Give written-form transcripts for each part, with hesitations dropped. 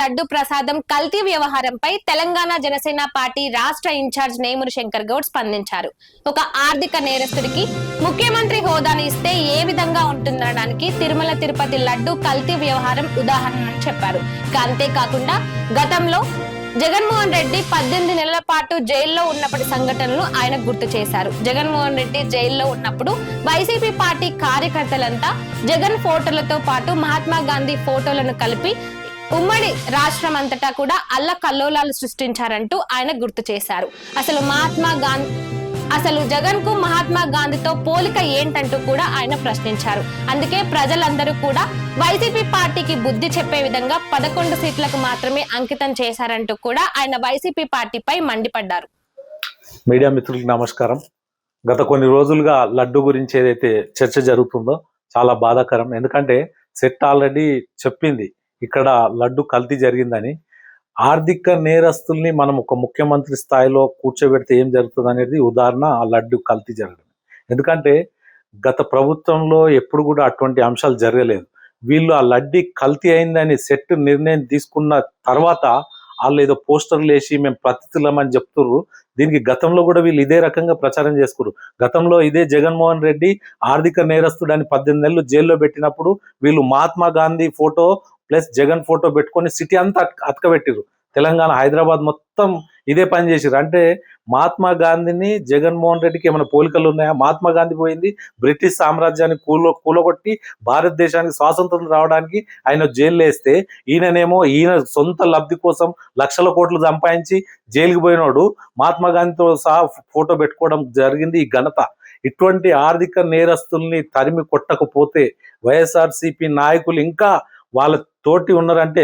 లడ్డు ప్రసాదం కల్తీ వ్యవహారంపై తెలంగాణ జనసేన పార్టీ రాష్ట్ర ఇన్ఛార్జ్ నేమూరి శంకర్ గౌడ్ స్పందించారు. ఒక ఆర్థిక నేరస్తుడికి ముఖ్యమంత్రి హోదాను ఇస్తే ఏ విధంగా ఉంటుందనడానికి తిరుమల తిరుపతి లడ్డు కల్తీ వ్యవహారం ఉదాహరణని చెప్పారు. అంతేకాకుండా గతంలో జగన్మోహన్ రెడ్డి 18 నెలల పాటు జైల్లో ఉన్నప్పటి సంఘటనలు ఆయన గుర్తు చేశారు. జగన్మోహన్ రెడ్డి జైల్లో ఉన్నప్పుడు వైసీపీ పార్టీ కార్యకర్తలంతా జగన్ ఫోటోలతో పాటు మహాత్మా గాంధీ ఫోటోలను కలిపి ఉమ్మడి రాష్ట్రం అంతటా కూడా అల్లకల్లోలాలు సృష్టించారంటూ ఆయన గుర్తు చేశారు. అసలు జగన్ కు మహాత్మా గాంధీతో పోలిక ఏంటంటూ కూడా ఆయన ప్రశ్నించారు. అందుకే ప్రజలందరూ కూడా వైసీపీ పార్టీకి బుద్ధి చెప్పే విధంగా 11 సీట్లకు మాత్రమే అంకితం చేశారంటూ కూడా ఆయన వైసీపీ పార్టీపై మండిపడ్డారు. మీడియా మిత్రులకు నమస్కారం. గత కొన్ని రోజులుగా లడ్డు గురించి ఏదైతే చర్చ జరుగుతుందో చాలా బాధాకరం. ఎందుకంటే సెట్ ఆల్రెడీ చెప్పింది ఇక్కడ లడ్డు కల్తీ జరిగిందని. ఆర్థిక నేరస్తుల్ని మనం ఒక ముఖ్యమంత్రి స్థాయిలో కూర్చోబెడితే ఏం జరుగుతుంది అనేది ఉదాహరణ ఆ లడ్డు కల్తీ జరగడం. ఎందుకంటే గత ప్రభుత్వంలో ఎప్పుడు కూడా అటువంటి అంశాలు జరగలేదు. వీళ్ళు ఆ లడ్డీ కల్తీ అయిందని సెట్ నిర్ణయం తీసుకున్న తర్వాత వాళ్ళు ఏదో పోస్టర్లు వేసి మేము ప్రతితులమని చెప్తుర్రు. దీనికి గతంలో కూడా వీళ్ళు ఇదే రకంగా ప్రచారం చేసుకురు. గతంలో ఇదే జగన్మోహన్ రెడ్డి ఆర్థిక నేరస్తుడని 18 నెలలు జైల్లో పెట్టినప్పుడు వీళ్ళు Mahatma Gandhi photo plus Jagan photo పెట్టుకొని సిటీ అంతా అతకబెట్టిరు. తెలంగాణ హైదరాబాద్ మొత్తం ఇదే పని చేసిరు. అంటే మహాత్మా గాంధీని జగన్మోహన్ రెడ్డికి ఏమైనా పోలికలు ఉన్నాయా? మహాత్మా గాంధీ పోయింది బ్రిటిష్ సామ్రాజ్యాన్ని కూలగొట్టి భారతదేశానికి స్వాతంత్రం రావడానికి ఆయన జైలు వేస్తే, ఈయన సొంత లబ్ధి కోసం లక్షల కోట్లు సంపాదించి జైలుకి పోయినోడు మహాత్మా గాంధీతో సహా ఫోటో పెట్టుకోవడం జరిగింది. ఈ ఘనత ఇటువంటి ఆర్థిక నేరస్తుల్ని తరిమి కొట్టకపోతే వైఎస్ఆర్సీపీ నాయకులు ఇంకా వాళ్ళ తోటి ఉన్నారంటే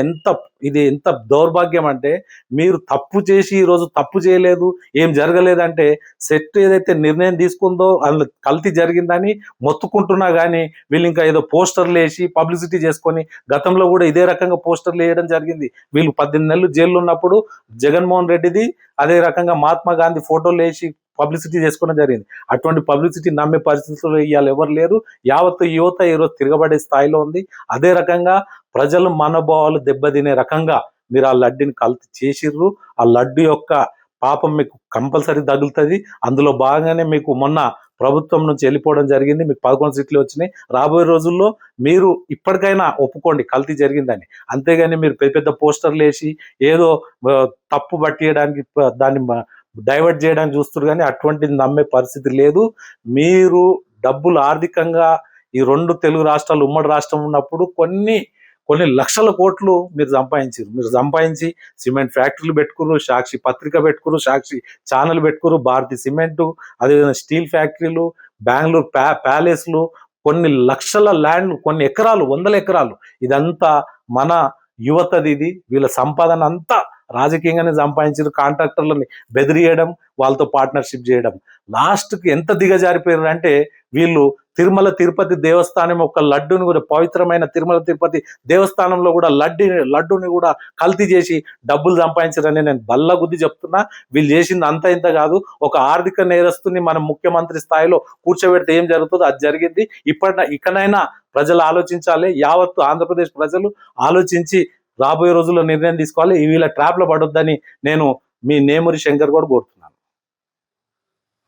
ఎంత దౌర్భాగ్యం అంటే, మీరు తప్పు చేసి ఈరోజు తప్పు చేయలేదు, ఏం జరగలేదంటే సెట్ ఏదైతే నిర్ణయం తీసుకుందో అందులో కల్తీ జరిగిందని మొత్తుకుంటున్నా కానీ వీళ్ళు ఇంకా ఏదో పోస్టర్లు వేసి పబ్లిసిటీ చేసుకొని, గతంలో కూడా ఇదే రకంగా పోస్టర్లు వేయడం జరిగింది. వీళ్ళు 18 నెలలు జైల్లో ఉన్నప్పుడు జగన్మోహన్ రెడ్డిది అదే రకంగా మహాత్మా గాంధీ ఫోటోలు వేసి పబ్లిసిటీ చేసుకోవడం జరిగింది. అటువంటి పబ్లిసిటీ నమ్మే పరిస్థితుల్లో ఇవాళ ఎవరు లేరు. యావత్తు యువత ఈరోజు తిరగబడే స్థాయిలో ఉంది. అదే రకంగా ప్రజల మనోభావాలు దెబ్బతినే రకంగా మీరు ఆ లడ్డుని కల్తీ చేసిర్రు. ఆ లడ్డు యొక్క పాపం మీకు కంపల్సరీ తగులుతుంది. అందులో భాగంగానే మీకు మొన్న ప్రభుత్వం నుంచి వెళ్ళిపోవడం జరిగింది. మీకు 11 సీట్లు వచ్చినాయి. రాబోయే రోజుల్లో మీరు ఇప్పటికైనా ఒప్పుకోండి కల్తీ జరిగిందని. అంతేగాని మీరు పెద్ద పెద్ద పోస్టర్లు వేసి ఏదో తప్పు పట్టియడానికి దాన్ని డైవర్ట్ చేయడానికి చూస్తారు. కానీ అటువంటిది నమ్మే పరిస్థితి లేదు. మీరు డబ్బులు ఆర్థికంగా ఈ 2 తెలుగు రాష్ట్రాలు ఉమ్మడి రాష్ట్రం ఉన్నప్పుడు కొన్ని లక్షల కోట్లు మీరు సంపాదించి సిమెంట్ ఫ్యాక్టరీలు పెట్టుకురు, సాక్షి పత్రిక పెట్టుకురు, సాక్షి ఛానల్ పెట్టుకురు, భారతీయ సిమెంటు, అదేవిధంగా స్టీల్ ఫ్యాక్టరీలు, బెంగళూరు ప్యాలెస్లు, కొన్ని లక్షల ల్యాండ్లు, కొన్ని ఎకరాలు, 100 ఎకరాలు, ఇదంతా మన యువతది. వీళ్ళ సంపాదన అంతా రాజకీయంగానే సంపాదించారు. కాంట్రాక్టర్లని బెదిరియడం, వాళ్ళతో పార్ట్నర్షిప్ చేయడం. లాస్ట్కి ఎంత దిగజారిపోయారు అంటే వీళ్ళు తిరుమల తిరుపతి దేవస్థానం ఒక లడ్డుని కూడా, పవిత్రమైన తిరుమల తిరుపతి దేవస్థానంలో కూడా లడ్డుని కూడా కల్తీ చేసి డబ్బులు సంపాదించారని నేను బల్లగుద్ది చెప్తున్నా. వీళ్ళు చేసింది అంత ఇంత కాదు. ఒక ఆర్థిక నేరస్తుని మనం ముఖ్యమంత్రి స్థాయిలో కూర్చోబెడితే ఏం జరుగుతుందో అది జరిగింది. ఇకనైనా ప్రజలు ఆలోచించాలి. యావత్తు ఆంధ్రప్రదేశ్ ప్రజలు ఆలోచించి రాబోయే రోజుల్లో నిర్ణయం తీసుకోవాలి. వీళ్ళ ట్రాప్లో పడొద్దని నేను మీ నేమూరి శంకర్ కూడా కోరుతున్నాను.